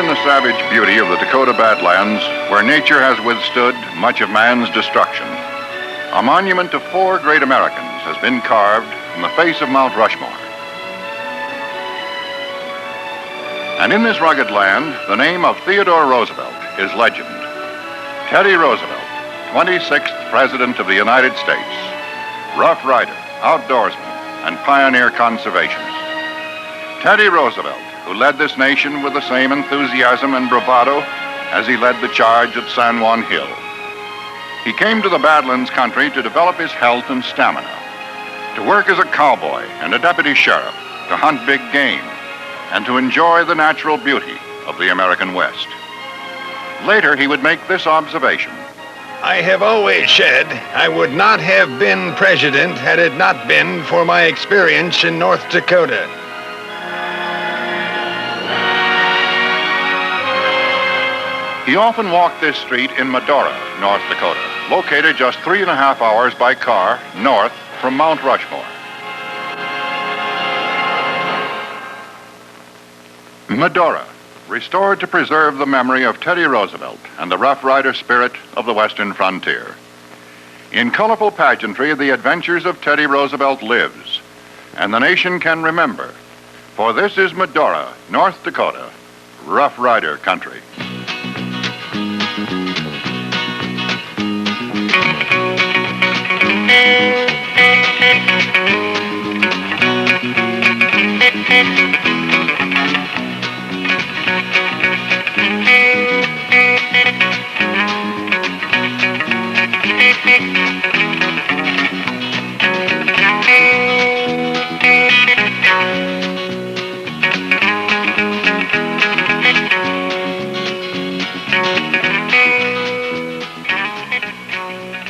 in the savage beauty of the Dakota Badlands, where nature has withstood much of man's destruction, a monument to 4 great Americans has been carved from the face of Mount Rushmore. And in this rugged land, the name of Theodore Roosevelt is legend. Teddy Roosevelt, 26th President of the United States, Roughrider, outdoorsman, and pioneer conservationist. Teddy Roosevelt, who led this nation with the same enthusiasm and bravado as he led the charge at San Juan Hill. He came to the Badlands country to develop his health and stamina, to work as a cowboy and a deputy sheriff, to hunt big game, and to enjoy the natural beauty of the American West. Later, he would make this observation. I have always said I would not have been president had it not been for my experience in North Dakota. He often walked this street in Medora, North Dakota, located just 3.5 hours by car north from Mount Rushmore. Medora, restored to preserve the memory of Teddy Roosevelt and the Rough Rider spirit of the Western frontier. In colorful pageantry, the adventures of Teddy Roosevelt lives, and the nation can remember, for this is Medora, North Dakota, Rough Rider country.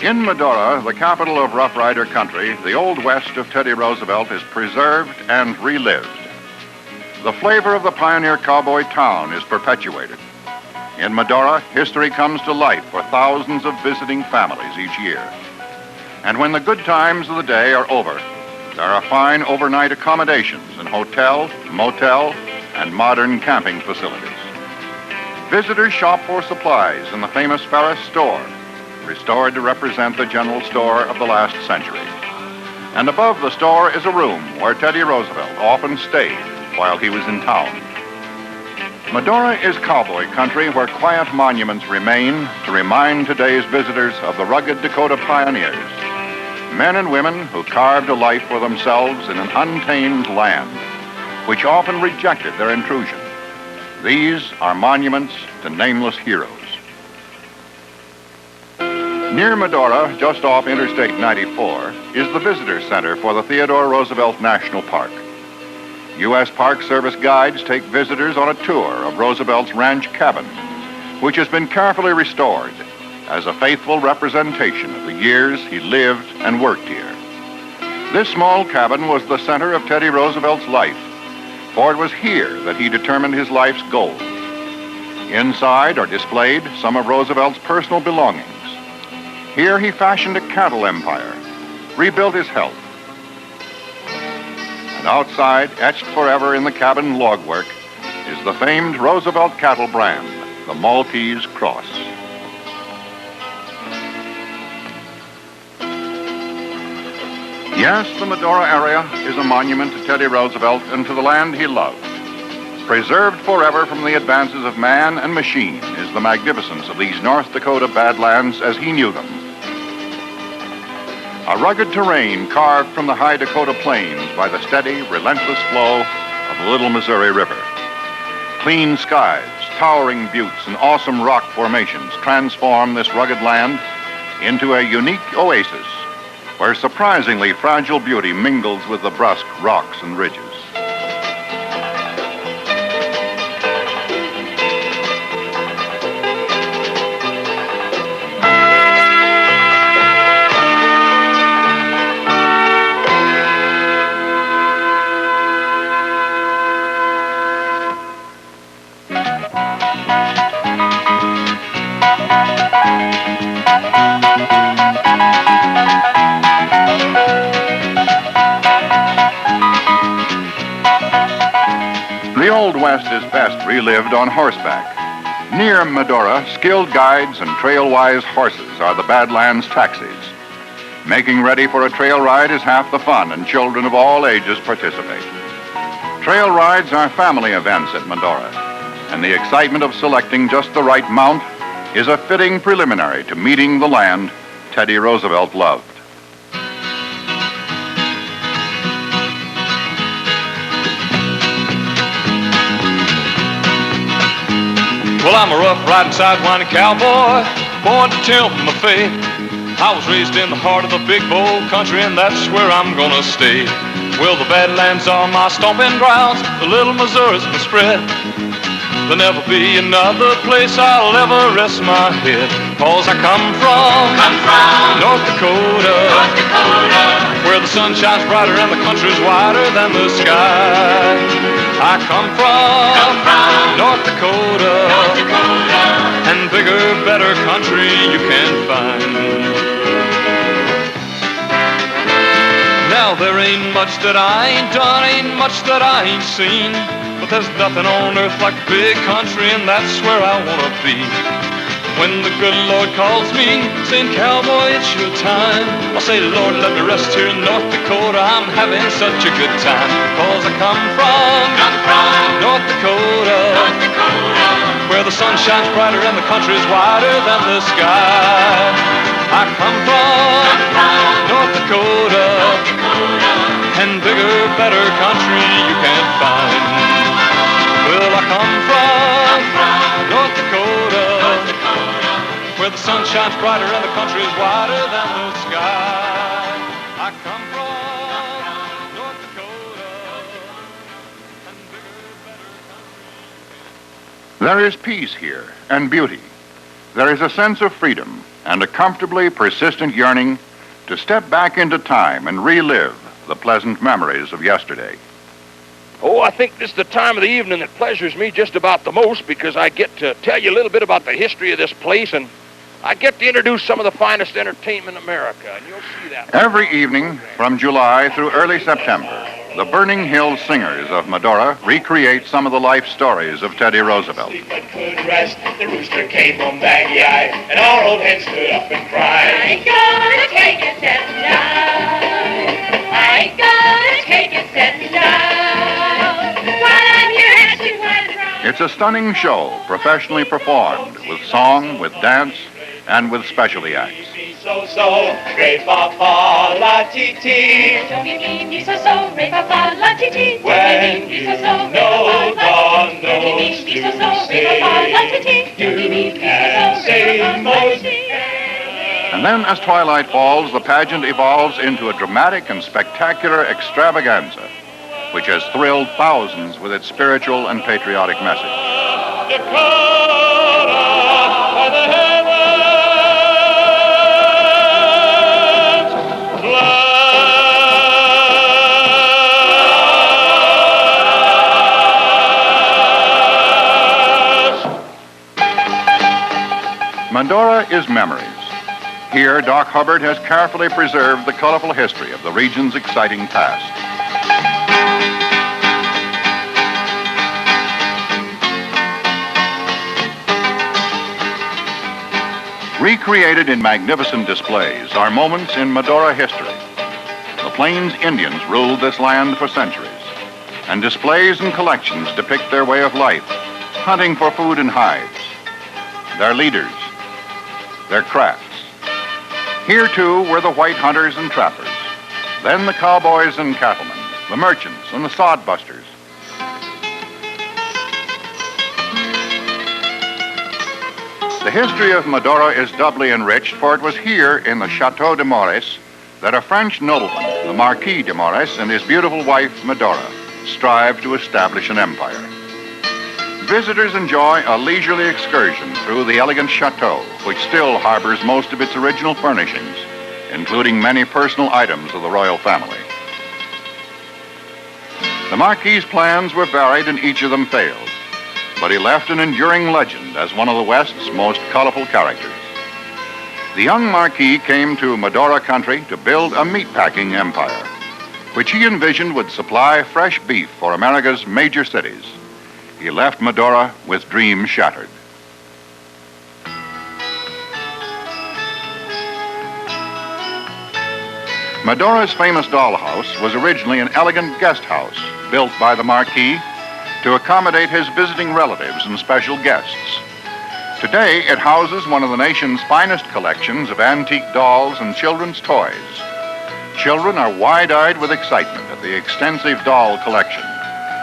In Medora, the capital of Rough Rider country, the Old West of Teddy Roosevelt is preserved and relived. The flavor of the pioneer cowboy town is perpetuated. In Medora, history comes to life for thousands of visiting families each year. And when the good times of the day are over, there are fine overnight accommodations in hotel, motel, and modern camping facilities. Visitors shop for supplies in the famous Ferris store, restored to represent the general store of the last century. And above the store is a room where Teddy Roosevelt often stayed while he was in town. Medora is cowboy country where quiet monuments remain to remind today's visitors of the rugged Dakota pioneers, men and women who carved a life for themselves in an untamed land, which often rejected their intrusion. These are monuments to nameless heroes. Near Medora, just off Interstate 94, is the visitor center for the Theodore Roosevelt National Park. U.S. Park Service guides take visitors on a tour of Roosevelt's ranch cabin, which has been carefully restored as a faithful representation of the years he lived and worked here. This small cabin was the center of Teddy Roosevelt's life, for it was here that he determined his life's goals. Inside are displayed some of Roosevelt's personal belongings. Here he fashioned a cattle empire, rebuilt his health. And outside, etched forever in the cabin logwork, is the famed Roosevelt cattle brand, the Maltese Cross. Yes, the Medora area is a monument to Teddy Roosevelt and to the land he loved. Preserved forever from the advances of man and machine is the magnificence of these North Dakota Badlands as he knew them. A rugged terrain carved from the high Dakota plains by the steady, relentless flow of the Little Missouri River. Clean skies, towering buttes, and awesome rock formations transform this rugged land into a unique oasis where surprisingly fragile beauty mingles with the brusque rocks and ridges. The Old West is best relived on horseback. Near Medora, skilled guides and trail-wise horses are the Badlands taxis. Making ready for a trail ride is half the fun, and children of all ages participate. Trail rides are family events at Medora, and the excitement of selecting just the right mount is a fitting preliminary to meeting the land Teddy Roosevelt loved. Well, I'm a rough-riding, sidewinding cowboy, born to tempt my fate. I was raised in the heart of the big bold country, and that's where I'm gonna stay. Well, the Badlands are my stomping grounds, the little Missouri's my spread. There'll never be another place I'll ever rest my head. 'Cause I come from North Dakota, where the sun shines brighter and the country's wider than the sky. I come from North Dakota, and bigger, better country you can't find. Now there ain't much that I ain't done, ain't much that I ain't seen, but there's nothing on earth like a big country, and that's where I wanna be. When the good Lord calls me, saying, cowboy, it's your time, I'll say, Lord, let me rest here in North Dakota, I'm having such a good time. 'Cause I come from North Dakota, where the sun shines brighter and the country's wider than the sky. I come from North Dakota, and bigger, better country you can't find. Well, I come from North Dakota, where the sun shines brighter and the country's wider than the sky. I come from North Dakota, and bigger, better country. There is peace here and beauty. There is a sense of freedom and a comfortably persistent yearning to step back into time and relive the pleasant memories of yesterday. Oh, I think this is the time of the evening that pleasures me just about the most, because I get to tell you a little bit about the history of this place, and I get to introduce some of the finest entertainment in America, and you'll see that. Every evening from July through early September, the Burning Hill Singers of Medora recreate some of the life stories of Teddy Roosevelt. But could rest, the rooster came home baggy-eyed, and our old hen stood up and cried, I ain't gonna take it sitting down. I ain't gonna take it sitting down. While I'm here asking what is wrong. It's a stunning show, professionally performed, with song, with dance, and with specialty acts. So, re-fa-fa, la-ti-ti. Don't me so, re-fa-fa, la-ti-ti. When you know the notes to sing, you can sing most. And then, as twilight falls, the pageant evolves into a dramatic and spectacular extravaganza, which has thrilled thousands with its spiritual and patriotic message. Medora is memories. Here, Doc Hubbard has carefully preserved the colorful history of the region's exciting past. Recreated in magnificent displays are moments in Medora history. The Plains Indians ruled this land for centuries, and displays and collections depict their way of life, hunting for food and hides, their leaders, their crafts. Here, too, were the white hunters and trappers, then the cowboys and cattlemen, the merchants and the sodbusters. The history of Medora is doubly enriched, for it was here in the Chateau de Maurice that a French nobleman, the Marquis de Maurice, and his beautiful wife, Medora, strived to establish an empire. Visitors enjoy a leisurely excursion through the elegant chateau, which still harbors most of its original furnishings, including many personal items of the royal family. The Marquis's plans were varied and each of them failed, but he left an enduring legend as one of the West's most colorful characters. The young Marquis came to Medora country to build a meatpacking empire, which he envisioned would supply fresh beef for America's major cities. he left Medora with dreams shattered. Medora's famous dollhouse was originally an elegant guest house built by the Marquis to accommodate his visiting relatives and special guests. Today, it houses one of the nation's finest collections of antique dolls and children's toys. Children are wide-eyed with excitement at the extensive doll collection,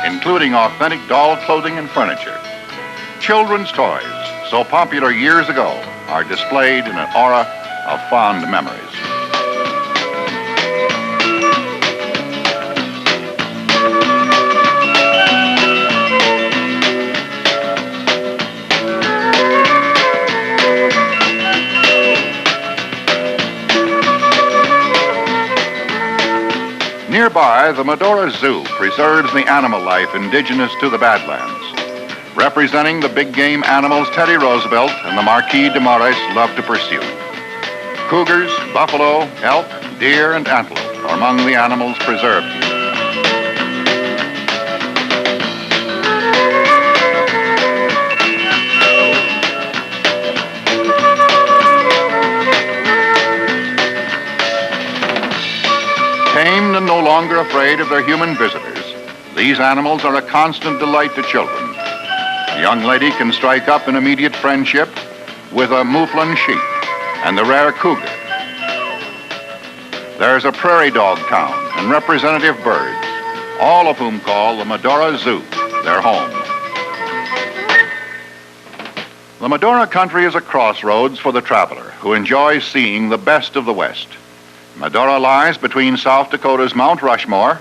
including authentic doll clothing and furniture. Children's toys, so popular years ago, are displayed in an aura of fond memories. Nearby, the Medora Zoo preserves the animal life indigenous to the Badlands, representing the big game animals Teddy Roosevelt and the Marquis de Morris loved to pursue. Cougars, buffalo, elk, deer, and antelope are among the animals preserved here. Tamed and no longer afraid of their human visitors, these animals are a constant delight to children. The young lady can strike up an immediate friendship with a mouflon sheep and the rare cougar. There's a prairie dog town and representative birds, all of whom call the Medora Zoo their home. The Medora country is a crossroads for the traveler who enjoys seeing the best of the West. Medora lies between South Dakota's Mount Rushmore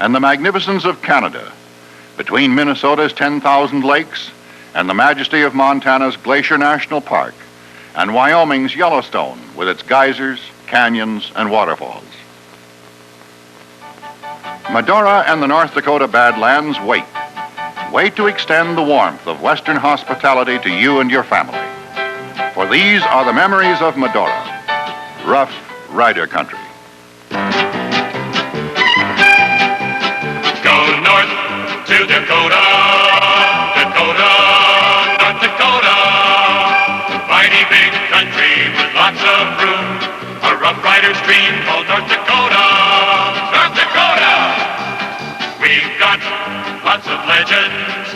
and the magnificence of Canada, between Minnesota's 10,000 lakes and the majesty of Montana's Glacier National Park, and Wyoming's Yellowstone with its geysers, canyons, and waterfalls. Medora and the North Dakota Badlands wait to extend the warmth of Western hospitality to you and your family. For these are the memories of Medora, Roughrider country. Go north to Dakota, Dakota, North Dakota. Mighty big country with lots of room. A rough rider's dream called North Dakota, North Dakota. We've got lots of legends.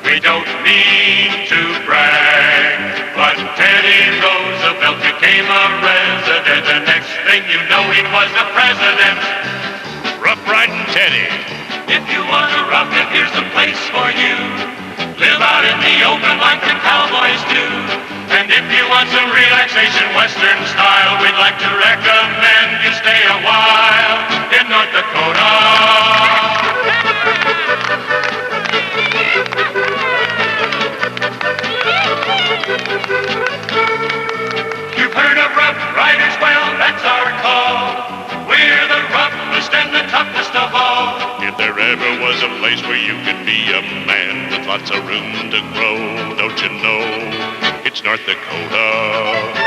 We don't need to brag, but Teddy Roosevelt became a resident. The next thing you know, he was the president. Rough riding Teddy. If you want to rough it, here's the place for you. Live out in the open like the cowboys do. And if you want some relaxation, Western style, we'd like to recommend you stay a while in North Dakota. You've heard of Rough Riders, well, that's our call. We're the roughest and the toughest of all. If there ever was a place where you could be a man with lots of room to grow, don't you know, it's North Dakota.